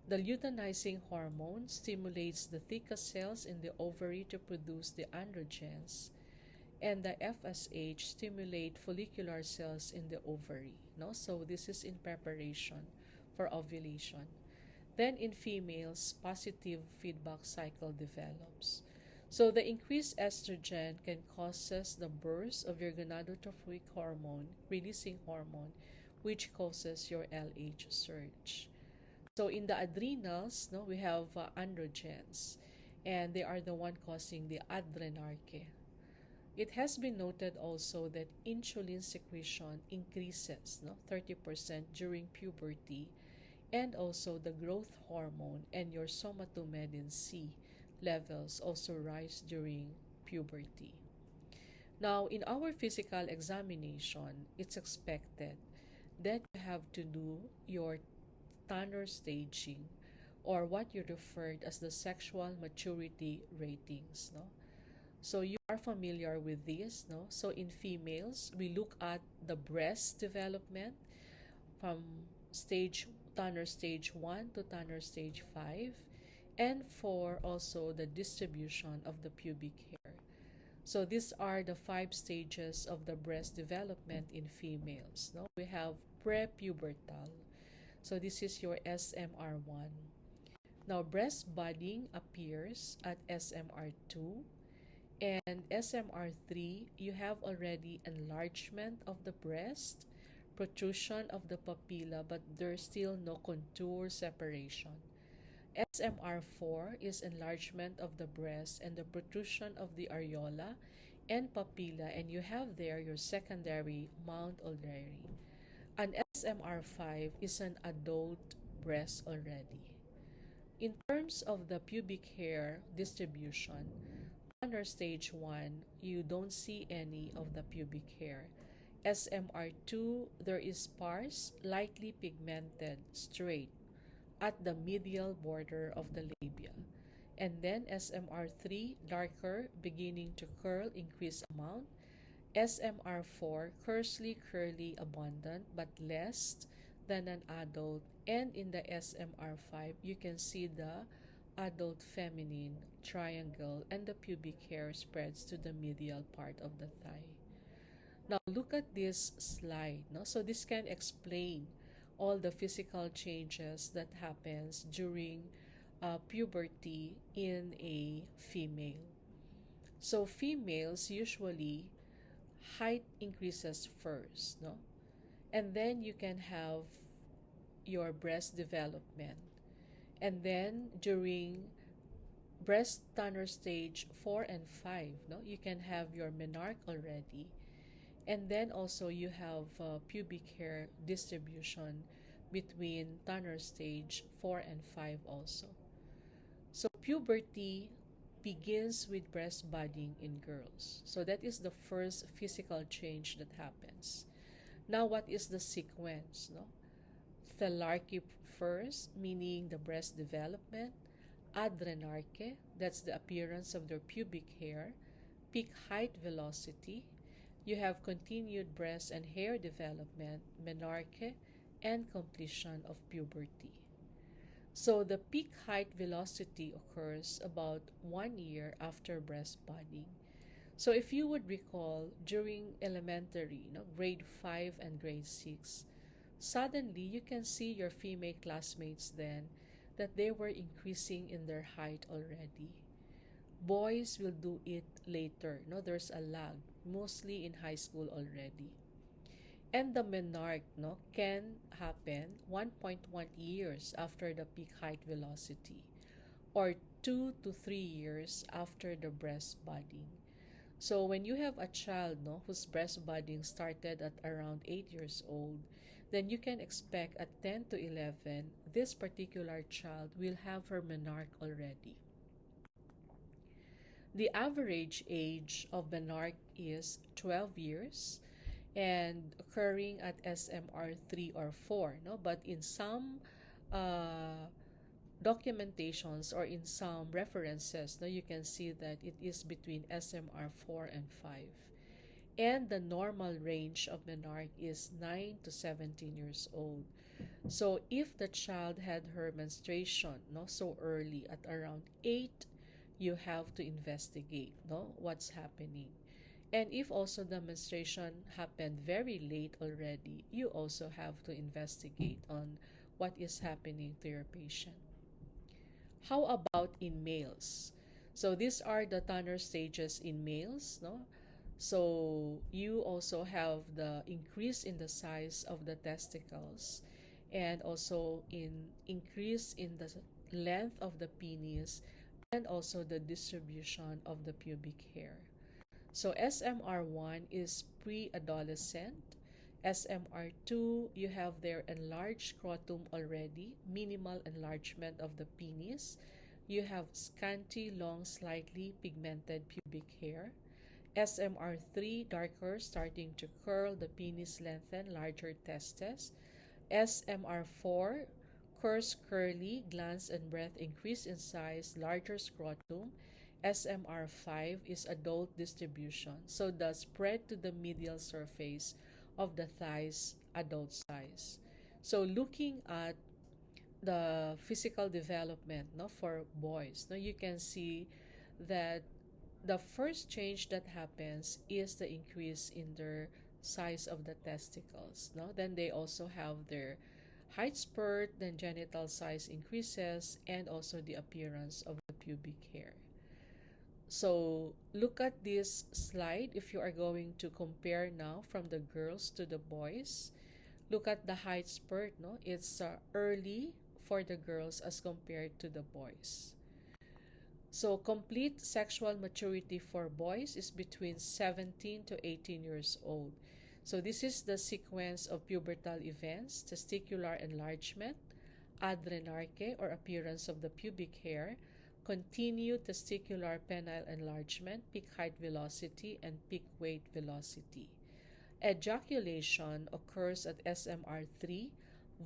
The luteinizing hormone stimulates the theca cells in the ovary to produce the androgens, and the FSH stimulate follicular cells in the ovary. No? So this is in preparation for ovulation. Then in females, positive feedback cycle develops. So the increased estrogen can causes the burst of your gonadotrophic hormone, releasing hormone, which causes your LH surge. So in the adrenals, no, we have androgens, and they are the one causing the adrenarche. It has been noted also that insulin secretion increases, no, 30% during puberty, and also the growth hormone and your somatomedin C levels also rise during puberty. Now, in our physical examination, it's expected then you have to do your Tanner staging, or what you referred as the sexual maturity ratings, no? So you are familiar with this, no? So in females, we look at the breast development from stage Tanner stage 1 to Tanner stage 5, and for also the distribution of the pubic hair. So these are the five stages of the breast development in females. No, we have prepubertal. So this is your SMR1. Now breast budding appears at SMR2, and SMR3, you have already enlargement of the breast, protrusion of the papilla, but there's still no contour separation. SMR4 is enlargement of the breast and the protrusion of the areola and papilla, and you have there your secondary mount already. An SMR5 is an adult breast already. In terms of the pubic hair distribution, under stage 1, you don't see any of the pubic hair. SMR2, there is sparse, lightly pigmented, straight at the medial border of the labia. And then SMR3, darker, beginning to curl, increase amount. SMR4, curly, abundant, but less than an adult. And in the SMR5, you can see the adult feminine triangle, and the pubic hair spreads to the medial part of the thigh. Now look at this slide. No? So this can explain all the physical changes that happens during puberty in a female. So females usually height increases first, no? And then you can have your breast development. And then during breast Tanner stage 4 and 5, no, you can have your menarche already. And then also you have pubic hair distribution between Tanner stage 4 and 5 also. So puberty begins with breast budding in girls. So that is the first physical change that happens. Now what is the sequence, no? Thelarche first, meaning the breast development. Adrenarche, that's the appearance of their pubic hair. Peak height velocity. You have continued breast and hair development, menarche, and completion of puberty. So the peak height velocity occurs about 1 year after breast budding. So if you would recall, during elementary, grade 5 and grade 6, suddenly you can see your female classmates then that they were increasing in their height already. Boys will do it later. No, there's a lag, mostly in high school already. And the menarche, can happen 1.1 years after the peak height velocity, or 2 to 3 years after the breast budding. So when you have a child, whose breast budding started at around 8 years old, then you can expect at 10 to 11, this particular child will have her menarche already. The average age of menarche is 12 years and occurring at SMR 3 or 4, no? But in some documentations or in some references, no, you can see that it is between SMR 4 and 5. And the normal range of menarche is 9 to 17 years old. So if the child had her menstruation so early at around 8, you have to investigate what's happening. And if also the menstruation happened very late already, you also have to investigate on what is happening to your patient. How about in males? So these are the Tanner stages in males, no? So you also have the increase in the size of the testicles, and also in increase in the length of the penis, and also the distribution of the pubic hair. So SMR1 is pre-adolescent. SMR2, you have their enlarged scrotum already, minimal enlargement of the penis. You have scanty, long, slightly pigmented pubic hair. SMR3, darker, starting to curl, the penis lengthen, larger testes. SMR4, curves curly, glands and breath increase in size, larger scrotum. SMR5 is adult distribution, so the spread to the medial surface of the thighs, adult size. So looking at the physical development, no, for boys, no, you can see that the first change that happens is the increase in their size of the testicles, no. Then they also have their height spurt, then genital size increases, and also the appearance of the pubic hair. So look at this slide if you are going to compare now from the girls to the boys. Look at the height spurt, no? It's early for the girls as compared to the boys. So complete sexual maturity for boys is between 17 to 18 years old. So this is the sequence of pubertal events: testicular enlargement, adrenarche or appearance of the pubic hair, continued testicular penile enlargement, peak height velocity, and peak weight velocity. Ejaculation occurs at SMR3,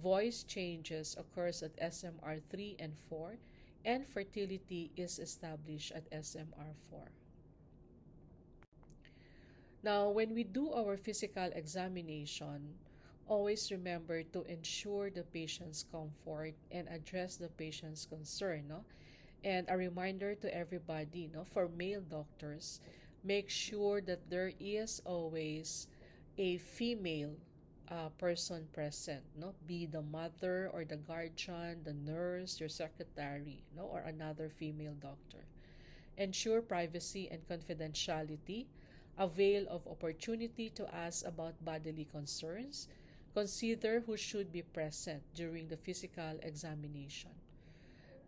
voice changes occurs at SMR3 and 4, and fertility is established at SMR4. Now, when we do our physical examination, always remember to ensure the patient's comfort and address the patient's concern, no? And a reminder to everybody, no, for male doctors, make sure that there is always a female person present, no, be the mother or the guardian, the nurse, your secretary, no, or another female doctor. Ensure privacy and confidentiality. Avail of opportunity to ask about bodily concerns. Consider who should be present during the physical examination.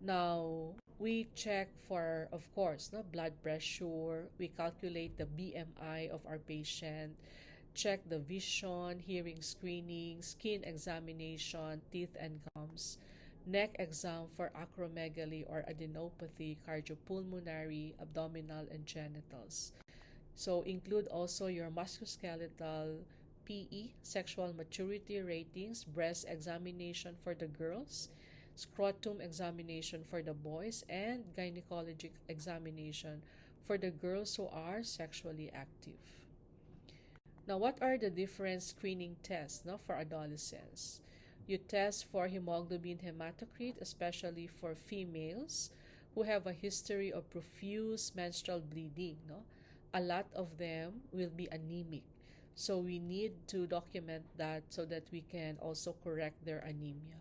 Now, we check for, of course, no, blood pressure. We calculate the BMI of our patient. Check the vision, hearing screening, skin examination, teeth and gums, neck exam for acromegaly or adenopathy, cardiopulmonary, abdominal, and genitals. So include also your musculoskeletal PE, sexual maturity ratings, breast examination for the girls, scrotum examination for the boys, and gynecologic examination for the girls who are sexually active. Now, what are the different screening tests, no, for adolescents? You test for hemoglobin hematocrit, especially for females who have a history of profuse menstrual bleeding. No? A lot of them will be anemic. So we need to document that so that we can also correct their anemia.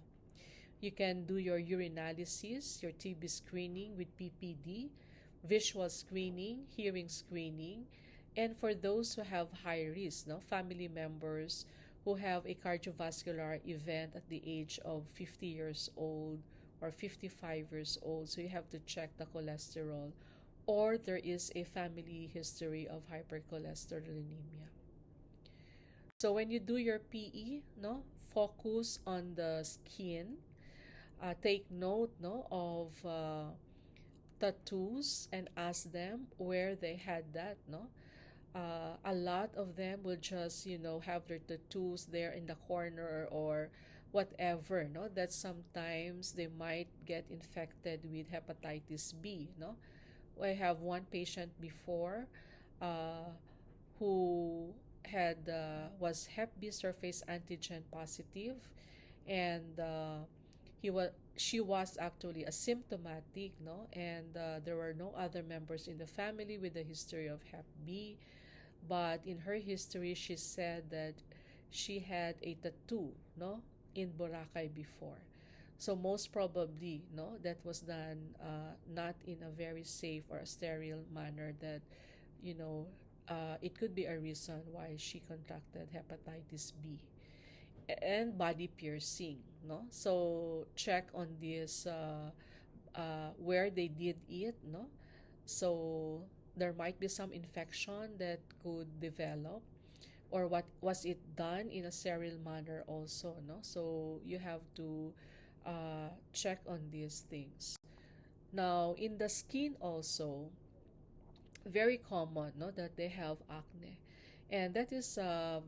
You can do your urinalysis, your TB screening with PPD, visual screening, hearing screening, and for those who have high risk, no, family members who have a cardiovascular event at the age of 50 years old or 55 years old, so you have to check the cholesterol, or there is a family history of hypercholesterolemia. So when you do your PE, no, focus on the skin. Take note, no, of tattoos and ask them where they had that, no. A lot of them will just, have their tattoos there in the corner or whatever, no, that sometimes they might get infected with hepatitis B, no. I have one patient before uh, who had was hep B surface antigen positive, and she was actually asymptomatic, no, and there were no other members in the family with a history of hep B. But in her history, she said that she had a tattoo, no, in Boracay before. So most probably, no, that was done not in a very safe or a sterile manner. That, you know, it could be a reason why she contracted hepatitis B. And body piercing, no. So check on this where they did it, no. So there might be some infection that could develop, or what was it done in a sterile manner also, no. So you have to check on these things. Now in the skin also, very common, no, that they have acne, and that is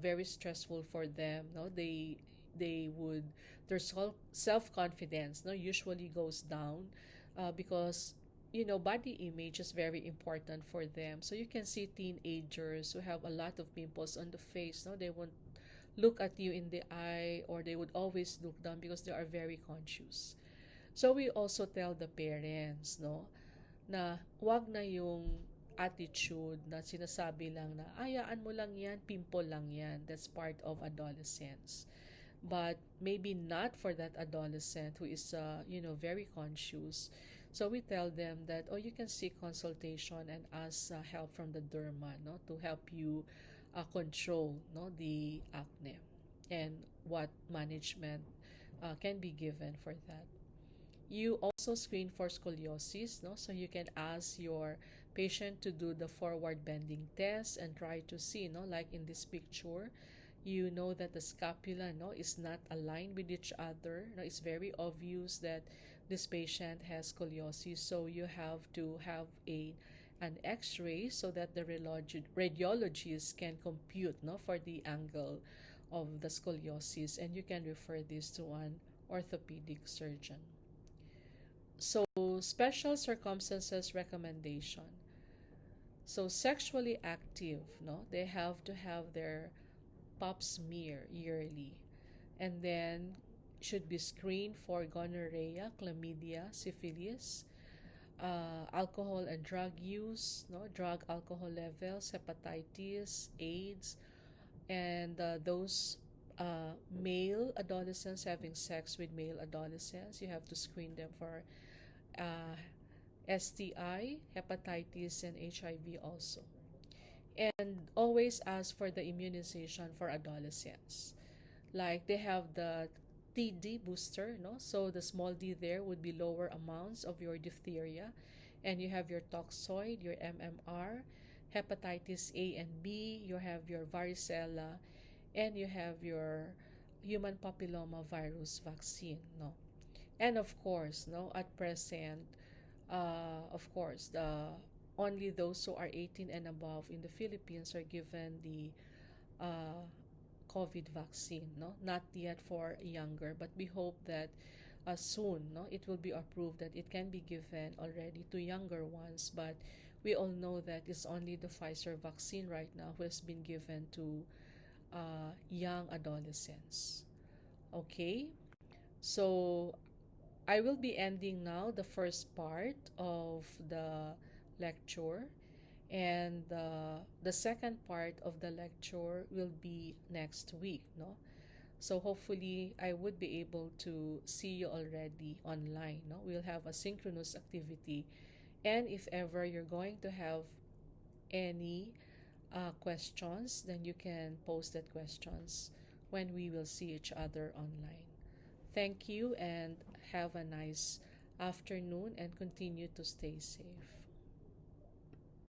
very stressful for them. No, they would their self confidence, no, usually goes down, because body image is very important for them. So you can see teenagers who have a lot of pimples on the face. No, they won't look at you in the eye, or they would always look down because they are very conscious. So we also tell the parents, no, na wag na yung attitude na sinasabi lang na ayaan mo lang yan, pimple lang yan. That's part of adolescence. But maybe not for that adolescent who is very conscious. So we tell them that, oh, you can seek consultation and ask help from the derma, no, to help you control, no, the acne, and what management can be given for that. You also screen for scoliosis, no? So you can ask your patient to do the forward bending test and try to see, no, like in this picture, you know that the scapula, no, is not aligned with each other. No, it's very obvious that this patient has scoliosis. So you have to have an X-ray so that the radiologist can compute, no, for the angle of the scoliosis, and you can refer this to an orthopedic surgeon. So, special circumstances recommendation. So, sexually active, no, they have to have their pap smear yearly, and then should be screened for gonorrhea, chlamydia, syphilis, alcohol and drug use, no, drug alcohol levels, hepatitis, AIDS, and those male adolescents having sex with male adolescents, you have to screen them for uh, STI, hepatitis, and HIV also. And always ask for the immunization for adolescents. Like they have the TD booster, no? So the small d there would be lower amounts of your diphtheria. And you have your toxoid, your MMR, hepatitis A and B, you have your varicella, and you have your human papilloma virus vaccine, no? And of course, no, at present, of course, the only those who are 18 and above in the Philippines are given the uh, COVID vaccine, no, not yet for younger, but we hope that soon, no, it will be approved that it can be given already to younger ones. But we all know that it's only the Pfizer vaccine right now who has been given to young adolescents. Okay, so I will be ending now the first part of the lecture, and the second part of the lecture will be next week, no? So hopefully I would be able to see you already online, no? We'll have a synchronous activity, and if ever you're going to have any questions, then you can post that questions when we will see each other online. Thank you and have a nice afternoon and continue to stay safe.